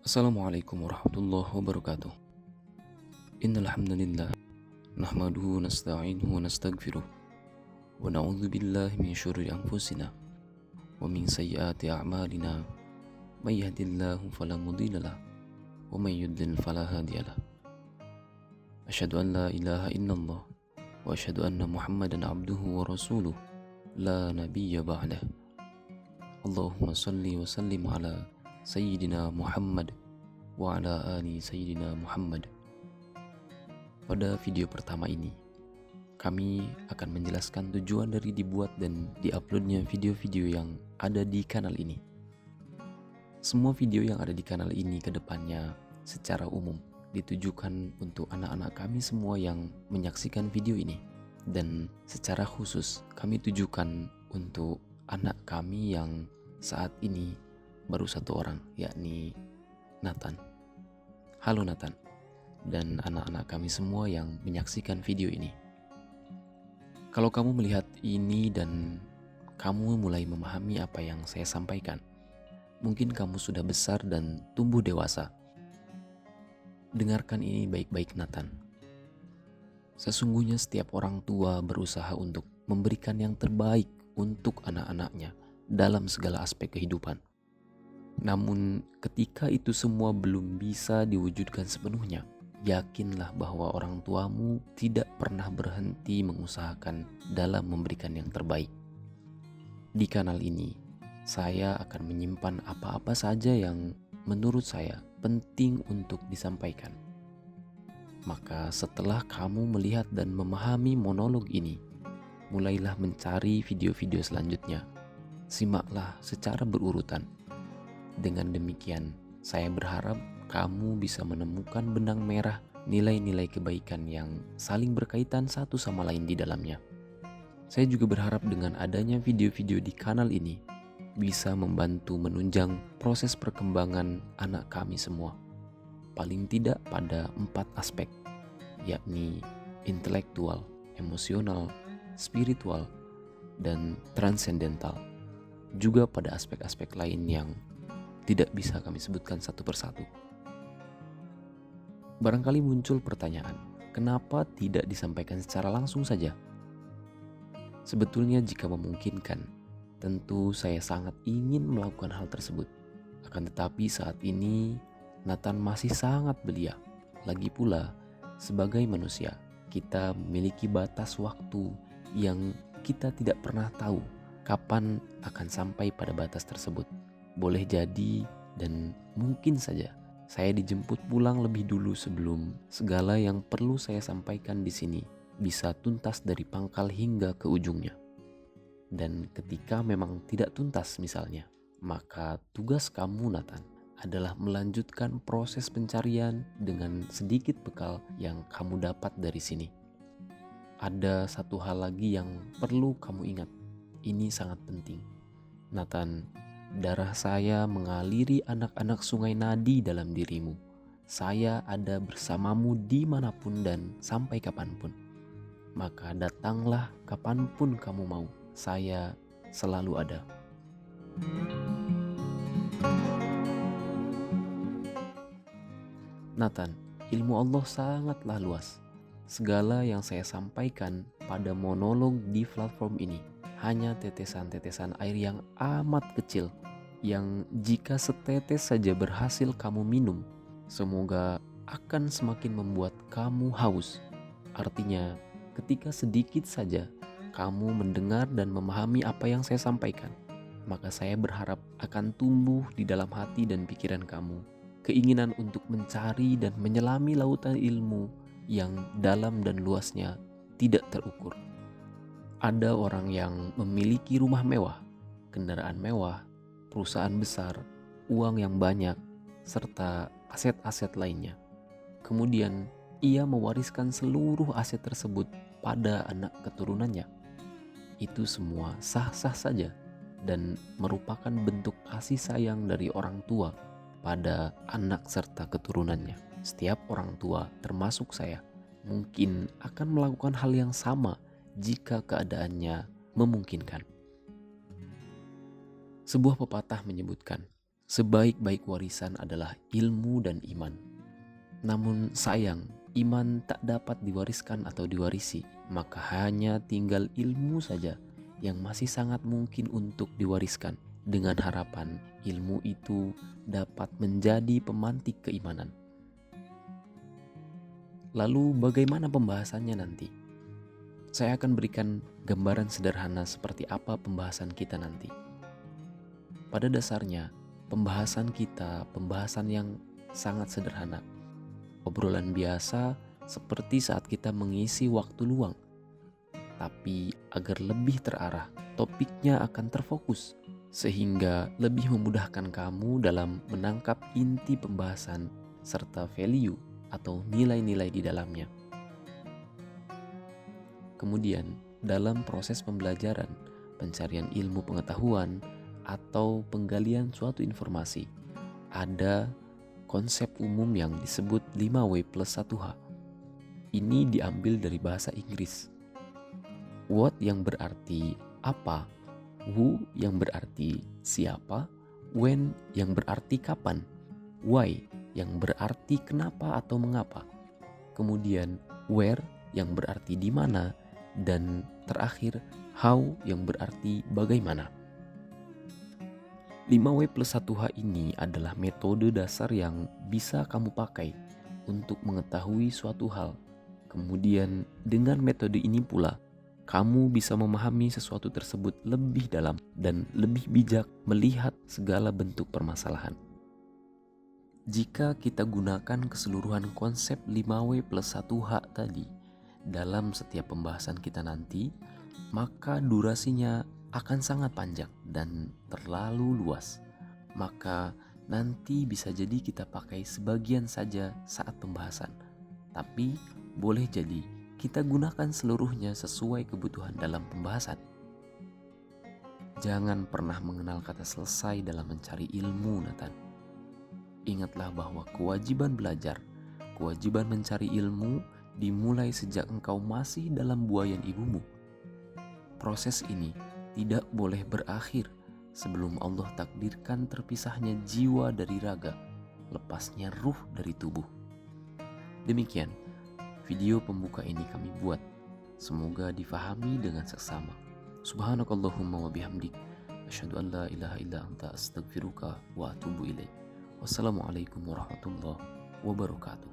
Assalamualaikum warahmatullahi wabarakatuh. Innal hamdalillah nahmaduhu nasta'inuhu wa nastaghfiruh wa na'udzu billahi min syururi anfusina wa min sayyiati a'malina may yahdihillahu fala mudhillalah wa may yudlil fala hadiyalah. Asyhadu an la ilaha illallah wa asyhadu anna Muhammadan abduhu wa rasuluh la nabiyya ba'dah. Allahumma salli wa sallim ala Sayyidina Muhammad wa ala ali Sayyidina Muhammad. Pada video pertama ini, kami akan menjelaskan tujuan dari dibuat dan diuploadnya video-video yang ada di kanal ini. Semua video yang ada di kanal ini ke depannya secara umum ditujukan untuk anak-anak kami semua yang menyaksikan video ini. Dan secara khusus kami tujukan untuk anak kami yang saat ini baru satu orang, yakni Nathan. Halo Nathan, dan anak-anak kami semua yang menyaksikan video ini. Kalau kamu melihat ini dan kamu mulai memahami apa yang saya sampaikan, mungkin kamu sudah besar dan tumbuh dewasa. Dengarkan ini baik-baik Nathan. Sesungguhnya setiap orang tua berusaha untuk memberikan yang terbaik untuk anak-anaknya dalam segala aspek kehidupan. Namun ketika itu semua belum bisa diwujudkan sepenuhnya, yakinlah bahwa orang tuamu tidak pernah berhenti mengusahakan dalam memberikan yang terbaik. Di kanal ini, saya akan menyimpan apa-apa saja yang menurut saya penting untuk disampaikan. Maka setelah kamu melihat dan memahami monolog ini, mulailah mencari video-video selanjutnya. Simaklah secara berurutan. Dengan demikian, saya berharap kamu bisa menemukan benang merah nilai-nilai kebaikan yang saling berkaitan satu sama lain di dalamnya. Saya juga berharap dengan adanya video-video di kanal ini bisa membantu menunjang proses perkembangan anak kami semua. Paling tidak pada 4 aspek, yakni intelektual, emosional, spiritual, dan transendental. Juga pada aspek-aspek lain yang tidak bisa kami sebutkan satu persatu. Barangkali muncul pertanyaan, kenapa tidak disampaikan secara langsung saja? Sebetulnya jika memungkinkan, tentu saya sangat ingin melakukan hal tersebut. Akan tetapi saat ini, Nathan masih sangat belia. Lagi pula, sebagai manusia, kita memiliki batas waktu yang kita tidak pernah tahu kapan akan sampai pada batas tersebut. Boleh jadi dan mungkin saja saya dijemput pulang lebih dulu sebelum segala yang perlu saya sampaikan di sini bisa tuntas dari pangkal hingga ke ujungnya. Dan ketika memang tidak tuntas misalnya, maka tugas kamu Nathan adalah melanjutkan proses pencarian dengan sedikit bekal yang kamu dapat dari sini. Ada satu hal lagi yang perlu kamu ingat. Ini sangat penting. Nathan, darah saya mengaliri anak-anak sungai nadi dalam dirimu. Saya ada bersamamu dimanapun dan sampai kapanpun. Maka datanglah kapanpun kamu mau. Saya selalu ada. Nathan, ilmu Allah sangatlah luas. Segala yang saya sampaikan pada monolog di platform ini hanya tetesan-tetesan air yang amat kecil, yang jika setetes saja berhasil kamu minum, semoga akan semakin membuat kamu haus. Artinya, ketika sedikit saja kamu mendengar dan memahami apa yang saya sampaikan, maka saya berharap akan tumbuh di dalam hati dan pikiran kamu keinginan untuk mencari dan menyelami lautan ilmu yang dalam dan luasnya tidak terukur. Ada orang yang memiliki rumah mewah, kendaraan mewah, perusahaan besar, uang yang banyak, serta aset-aset lainnya. Kemudian ia mewariskan seluruh aset tersebut pada anak keturunannya. Itu semua sah-sah saja dan merupakan bentuk kasih sayang dari orang tua pada anak serta keturunannya. Setiap orang tua, termasuk saya, mungkin akan melakukan hal yang sama jika keadaannya memungkinkan. Sebuah pepatah menyebutkan, Sebaik-baik warisan adalah ilmu dan iman. Namun sayang, iman tak dapat diwariskan atau diwarisi, maka hanya tinggal ilmu saja yang masih sangat mungkin untuk diwariskan, dengan harapan ilmu itu dapat menjadi pemantik keimanan. Lalu bagaimana pembahasannya nanti? Saya akan berikan gambaran sederhana seperti apa pembahasan kita nanti. Pada dasarnya, pembahasan kita pembahasan yang sangat sederhana. Obrolan biasa seperti saat kita mengisi waktu luang. Tapi agar lebih terarah, topiknya akan terfokus sehingga lebih memudahkan kamu dalam menangkap inti pembahasan serta value atau nilai-nilai di dalamnya. Kemudian, dalam proses pembelajaran, pencarian ilmu pengetahuan, atau penggalian suatu informasi, ada konsep umum yang disebut 5W plus 1H. Ini diambil dari bahasa Inggris. What yang berarti apa, who yang berarti siapa, when yang berarti kapan, why yang berarti kenapa atau mengapa, kemudian where yang berarti di mana, dan terakhir how yang berarti bagaimana. 5W plus 1H ini adalah metode dasar yang bisa kamu pakai untuk mengetahui suatu hal. Kemudian dengan metode ini pula, kamu bisa memahami sesuatu tersebut lebih dalam dan lebih bijak melihat segala bentuk permasalahan. Jika kita gunakan keseluruhan konsep 5W plus 1H tadi dalam setiap pembahasan kita nanti, maka durasinya akan sangat panjang dan terlalu luas. Maka nanti bisa jadi kita pakai sebagian saja saat pembahasan. Tapi boleh jadi kita gunakan seluruhnya sesuai kebutuhan dalam pembahasan. Jangan pernah mengenal kata selesai dalam mencari ilmu, Nathan. Ingatlah bahwa kewajiban belajar, kewajiban mencari ilmu dimulai sejak engkau masih dalam buayan ibumu. Proses ini tidak boleh berakhir sebelum Allah takdirkan terpisahnya jiwa dari raga, lepasnya ruh dari tubuh. Demikian video pembuka ini kami buat. Semoga difahami dengan seksama. Subhanakallahumma wa bihamdik, asyhadu an la ilaha illa anta astaghfiruka wa atubu ilaik. Wassalamualaikum warahmatullahi wabarakatuh.